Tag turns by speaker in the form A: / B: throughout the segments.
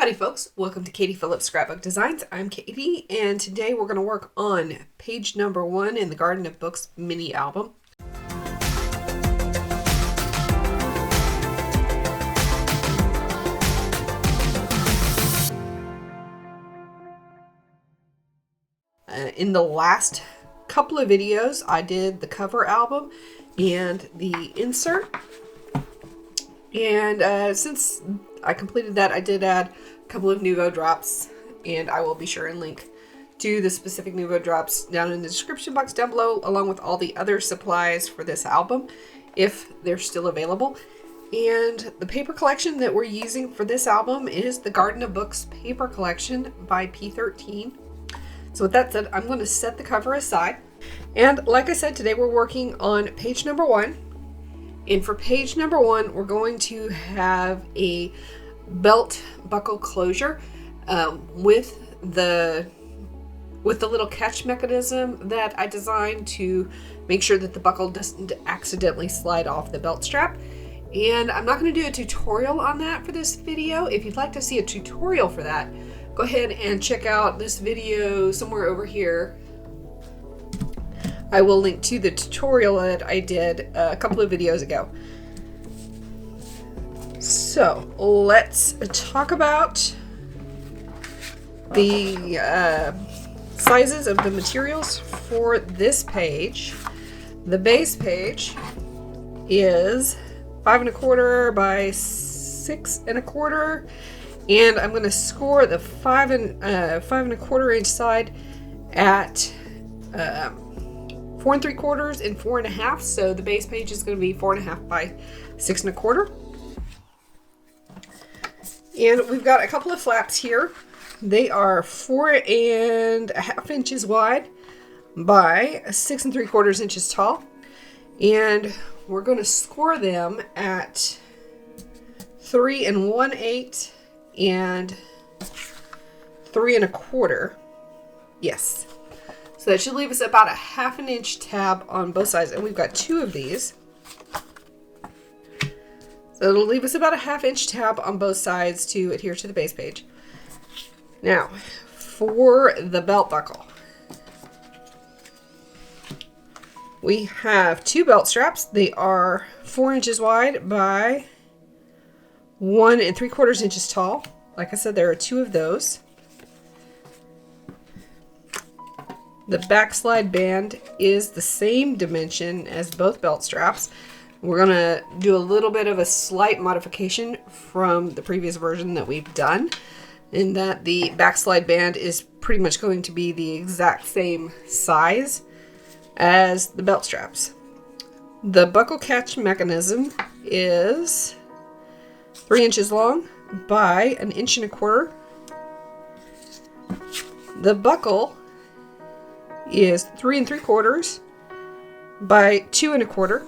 A: Howdy folks, welcome to Katie Phillips Scrapbook Designs. I'm Katie and today we're going to work on page number 1 in the Garden of Books mini album. In the last couple of videos I did the cover album and the insert, and since I completed that, I did add a couple of Nuvo drops, and I will be sure and link to the specific Nuvo drops down in the description box down below, along with all the other supplies for this album, if they're still available. And the paper collection that we're using for this album is the Garden of Books paper collection by P13. So with that said, I'm going to set the cover aside. And like I said, today we're working on page number 1. And for page number 1, we're going to have a belt buckle closure with the little catch mechanism that I designed to make sure that the buckle doesn't accidentally slide off the belt strap. And I'm not going to do a tutorial on that for this video. If you'd like to see a tutorial for that, go ahead and check out this video somewhere over here. I will link to the tutorial that I did a couple of videos ago. So let's talk about the sizes of the materials for this page. The base page is 5 1/4 by 6 1/4, and I'm going to score the 5 1/4 inch side at 4 3/4 and 4 1/2. So the base page is going to be 4 1/2 by 6 1/4. And we've got a couple of flaps here. They are 4 1/2 inches wide by 6 3/4 inches tall. And we're going to score them at 3 1/8 and 3 1/4. Yes. So that should leave us about a 1/2 inch tab on both sides. And we've got 2 of these. So it'll leave us about a 1/2 inch tab on both sides to adhere to the base page. Now, for the belt buckle, we have 2 belt straps. They are 4 inches wide by 1 3/4 inches tall. Like I said, there are 2 of those. The backslide band is the same dimension as both belt straps. We're going to do a little bit of a slight modification from the previous version that we've done, in that the backslide band is pretty much going to be the exact same size as the belt straps. The buckle catch mechanism is 3 inches long by 1 1/4 inches. The buckle is 3 3/4 by 2 1/4.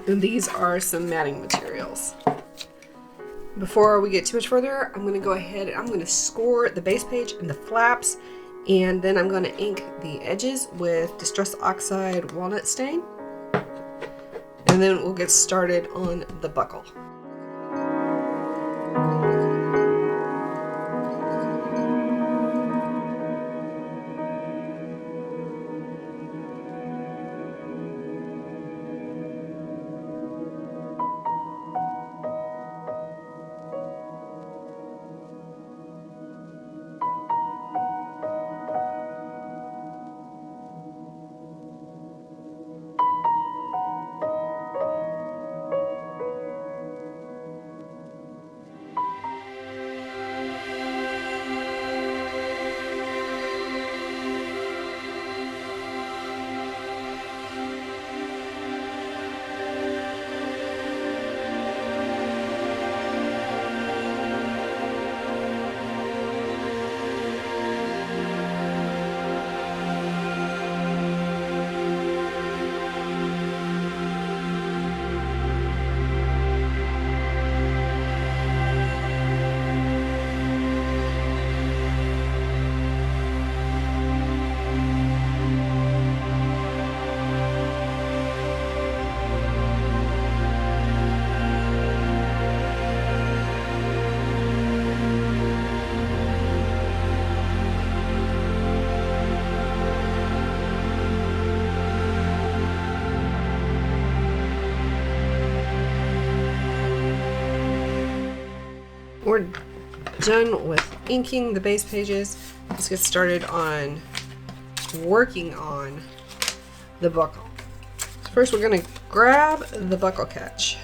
A: And these are some matting materials. Before we get too much further, I'm going to go ahead and I'm going to score the base page and the flaps, and then I'm going to ink the edges with Distress Oxide Walnut Stain, and then we'll get started on the buckle. we're done with inking the base pages. Let's get started on working on the buckle. So first we're going to grab the buckle catch.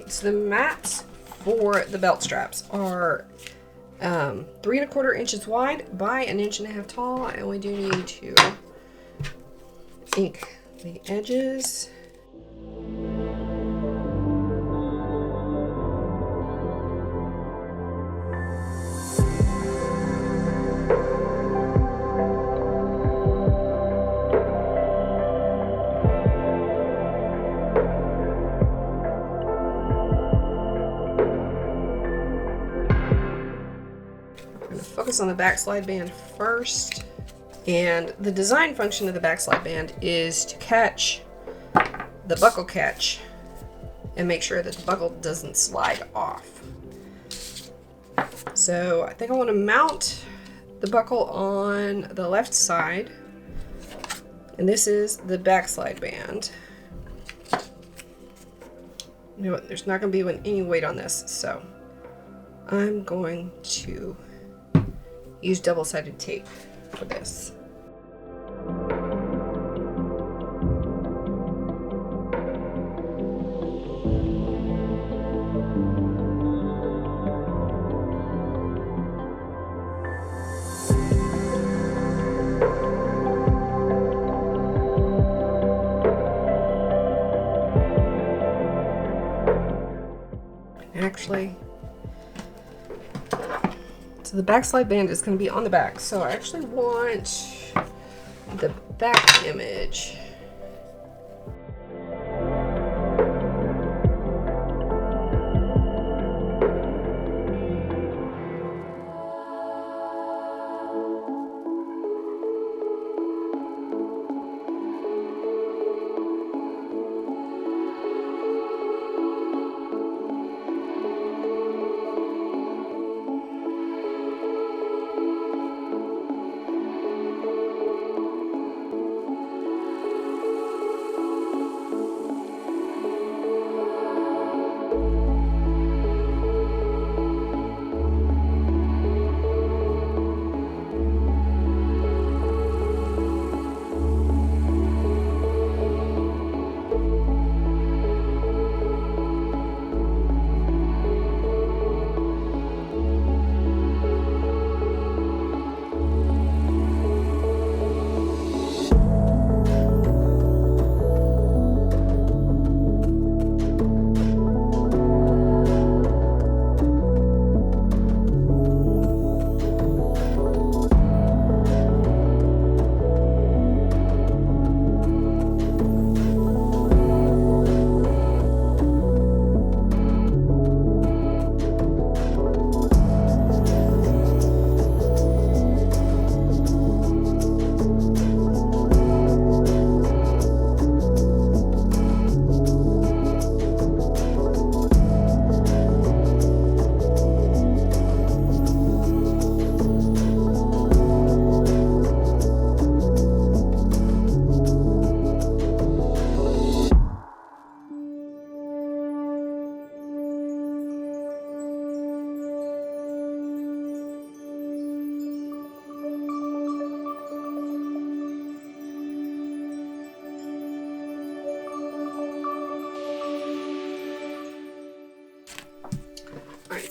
A: So the mats for the belt straps are 3¼ inches wide by 1.5 inches tall, and we do need to ink the edges. Focus on the backslide band first, and the design function of the backslide band is to catch the buckle catch and make sure that the buckle doesn't slide off. So I think I want to mount the buckle on the left side, and this is the backslide band. You know what, there's not going to be any weight on this, so I'm going to use double-sided tape for this. Actually, so the backslide band is going to be on the back, so I actually want the back image.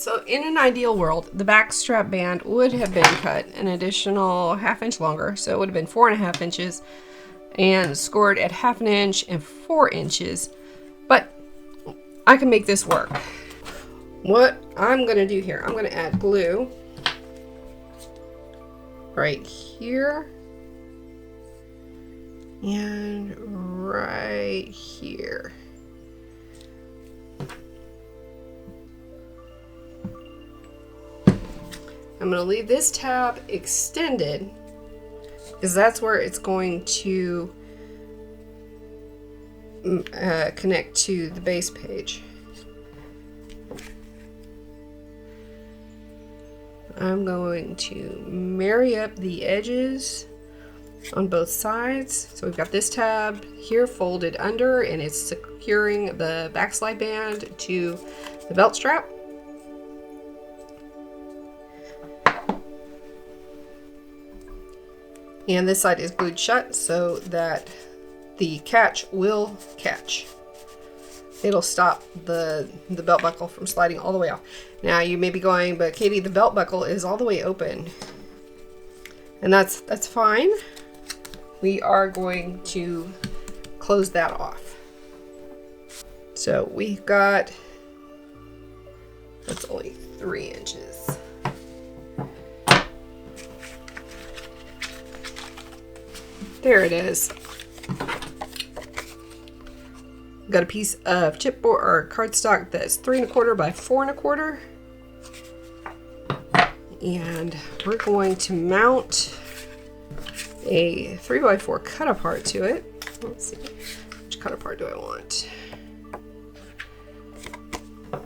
A: so in an ideal world, the back strap band would have been cut an additional 1/2 inch longer, so it would have been 4.5 inches, and scored at 1/2 inch and 4 inches. But I can make this work. What I'm gonna do here, I'm gonna add glue right here and right here. I'm going to leave this tab extended because that's where it's going to connect to the base page. I'm going to marry up the edges on both sides. So we've got this tab here folded under, and it's securing the backslide band to the belt strap. And this side is glued shut so that the catch will catch. It'll stop the belt buckle from sliding all the way off. Now you may be going, but Katie, the belt buckle is all the way open. And that's fine. We are going to close that off. So we've got, that's only 3 inches. There it is. Got a piece of chipboard or cardstock that's 3 1/4 by 4 1/4. And we're going to mount a 3 by 4 cut apart to it. Let's see, which cut apart do I want? I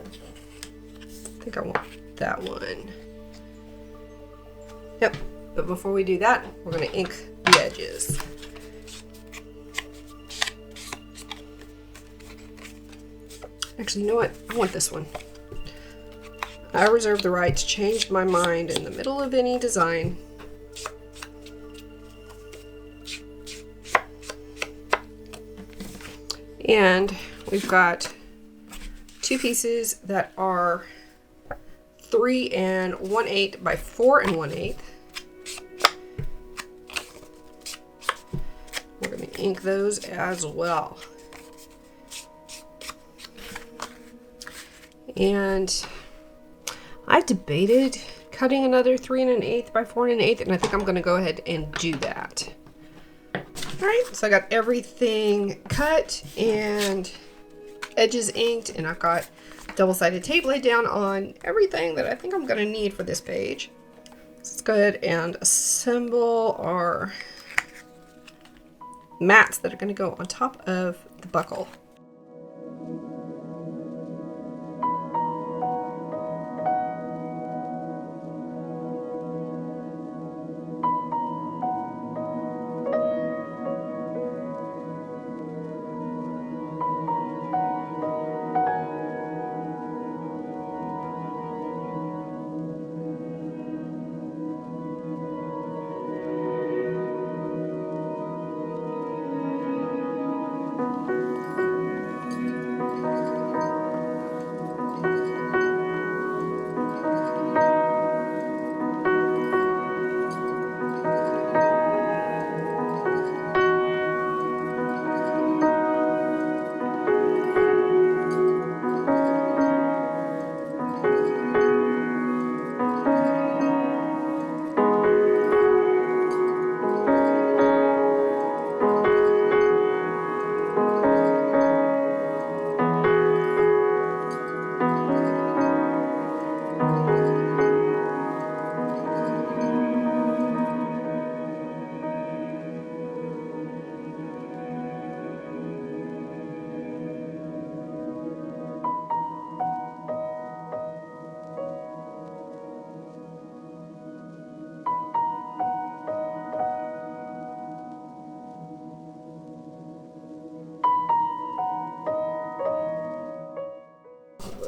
A: think I want that one. Yep, but before we do that, we're going to ink the edges. Actually, you know what? I want this one. I reserve the right to change my mind in the middle of any design. And we've got 2 pieces that are 3 1/8 by 4 1/8. We're going to ink those as well. And I debated cutting another 3 1/8 by 4 1/8, and I think I'm going to go ahead and do that. Alright, so I got everything cut and edges inked, and I've got double-sided tape laid down on everything that I think I'm going to need for this page. So let's go ahead and assemble our mats that are going to go on top of the buckle.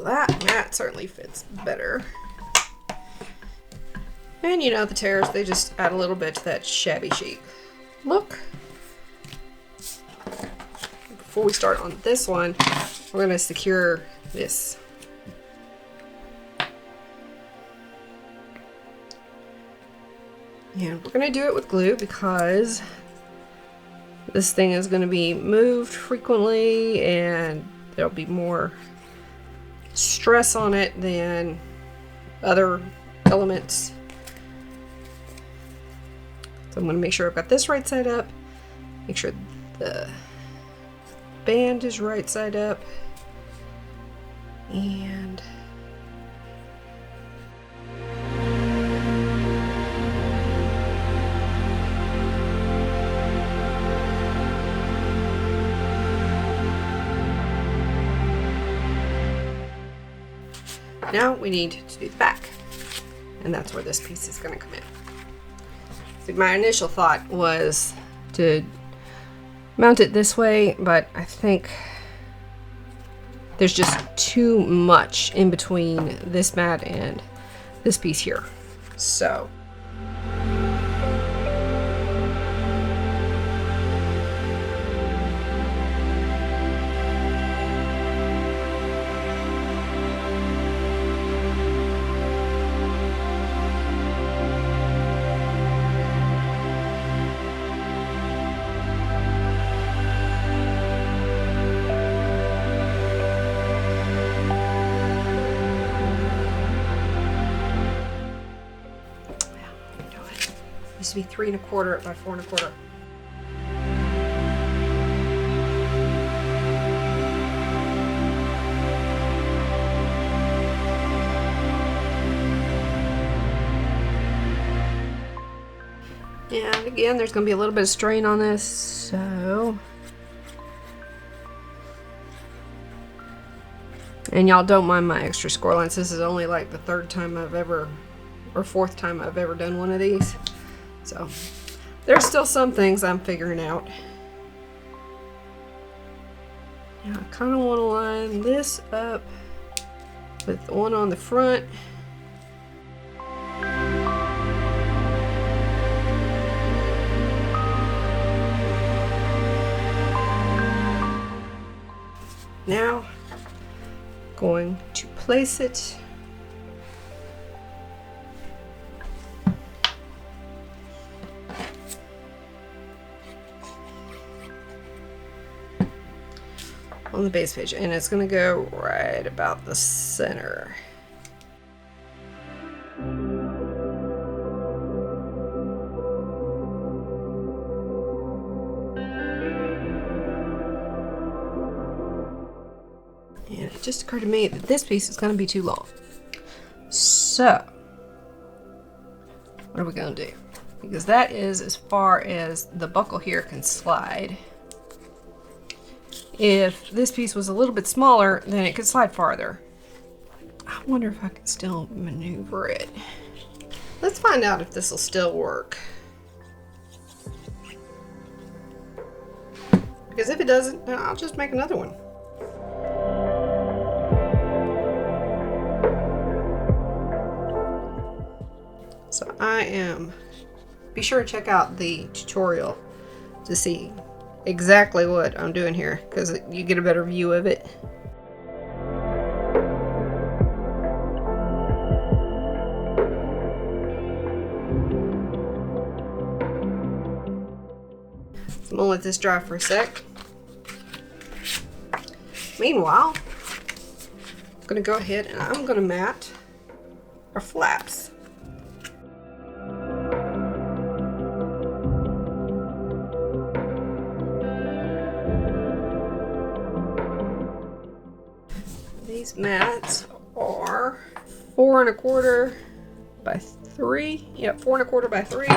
A: That certainly fits better. And you know, the tears, they just add a little bit to that shabby chic look. Before we start on this one, we're going to secure this And we're going to do it with glue because this thing is going to be moved frequently and there'll be more stress on it than other elements. So I'm going to make sure I've got this right side up, make sure the band is right side up, and now we need to do the back, and that's where this piece is going to come in. See, my initial thought was to mount it this way, but I think there's just too much in between this mat and this piece here. So used to be 3 1/4 by 4 1/4. And again, there's going to be a little bit of strain on this, so. And y'all don't mind my extra score lines. This is only like the 3rd time I've ever, or 4th time I've ever done one of these. So there's still some things I'm figuring out. Yeah, I kind of want to line this up with the one on the front. Now, going to place it on the base page, and it's going to go right about the center. And it just occurred to me that this piece is going to be too long. So, what are we going to do? Because that is as far as the buckle here can slide. If this piece was a little bit smaller, then it could slide farther. I wonder if I can still maneuver it. Let's find out if this will still work. Because if it doesn't, then I'll just make another one. So be sure to check out the tutorial to see exactly what I'm doing here, because you get a better view of it. So I'm gonna let this dry for a sec. Meanwhile, I'm gonna go ahead and I'm gonna mat our flaps. These mats are 4 1/4 by 3. Yep, 4 1/4 by 3.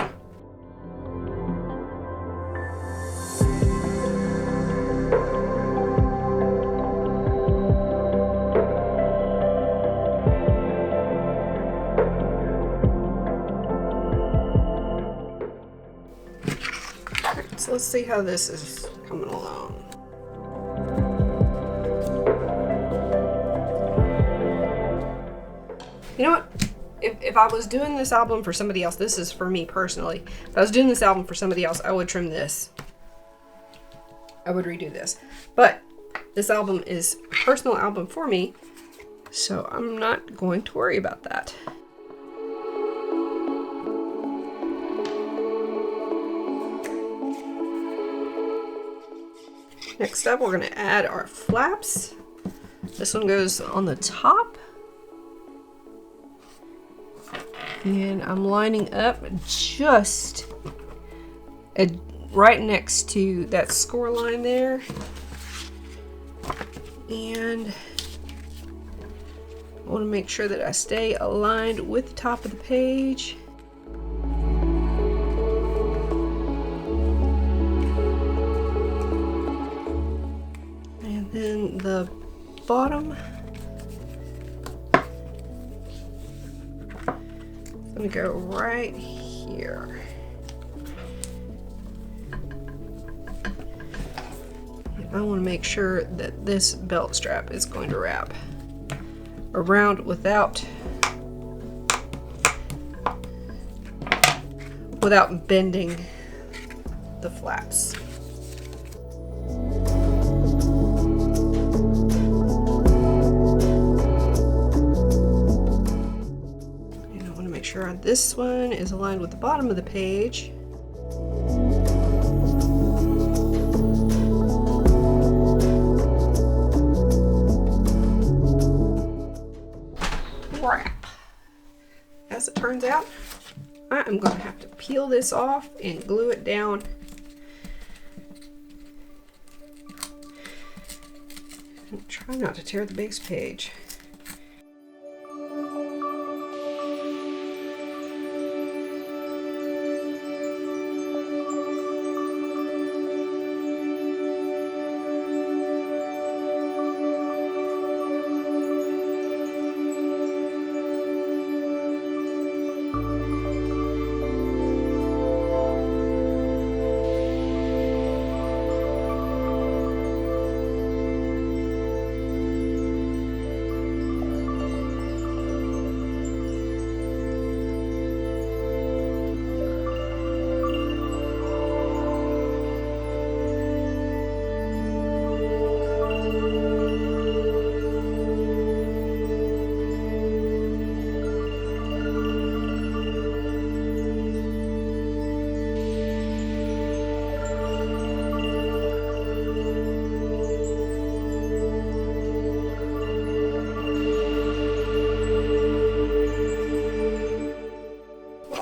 A: So let's see how this is coming along. You know what? If I was doing this album for somebody else, this is for me personally. If I was doing this album for somebody else, I would trim this. I would redo this. But this album is a personal album for me, so I'm not going to worry about that. next up we're going to add our flaps. This one goes on the top. And I'm lining up just right next to that score line there. And I want to make sure that I stay aligned with the top of the page. And then the bottom. I'm going to go right here. I want to make sure that this belt strap is going to wrap around without bending the flaps. And I want to make sure this one is aligned with the bottom of the page. Crap. As it turns out, I am going to have to peel this off and glue it down. And try not to tear the base page.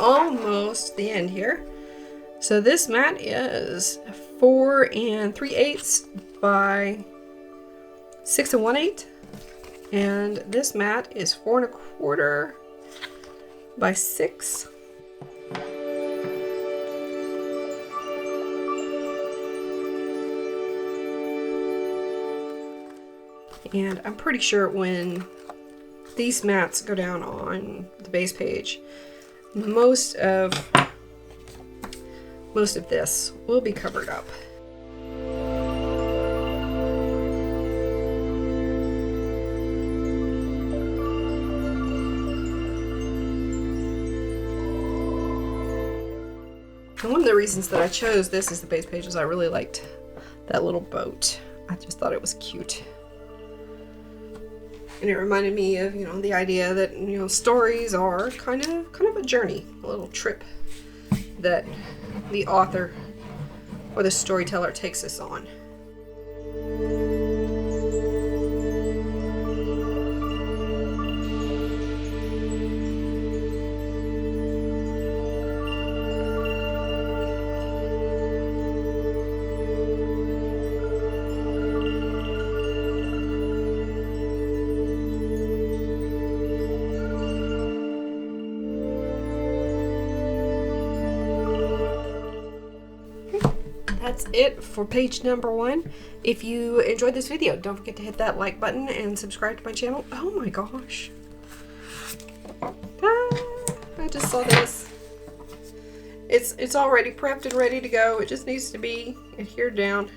A: Almost the end here. So this mat is 4 3/8 by 6 1/8, and this mat is 4 1/4 by 6. And I'm pretty sure when these mats go down on the base page, most of this will be covered up. And one of the reasons that I chose this as the base page is I really liked that little boat. I just thought it was cute. And it reminded me of, the idea that, stories are kind of a journey, a little trip that the author or the storyteller takes us on. That's it for page number 1. If you enjoyed this video, don't forget to hit that like button and subscribe to my channel. Oh my gosh. I just saw this. It's already prepped and ready to go. It just needs to be adhered down.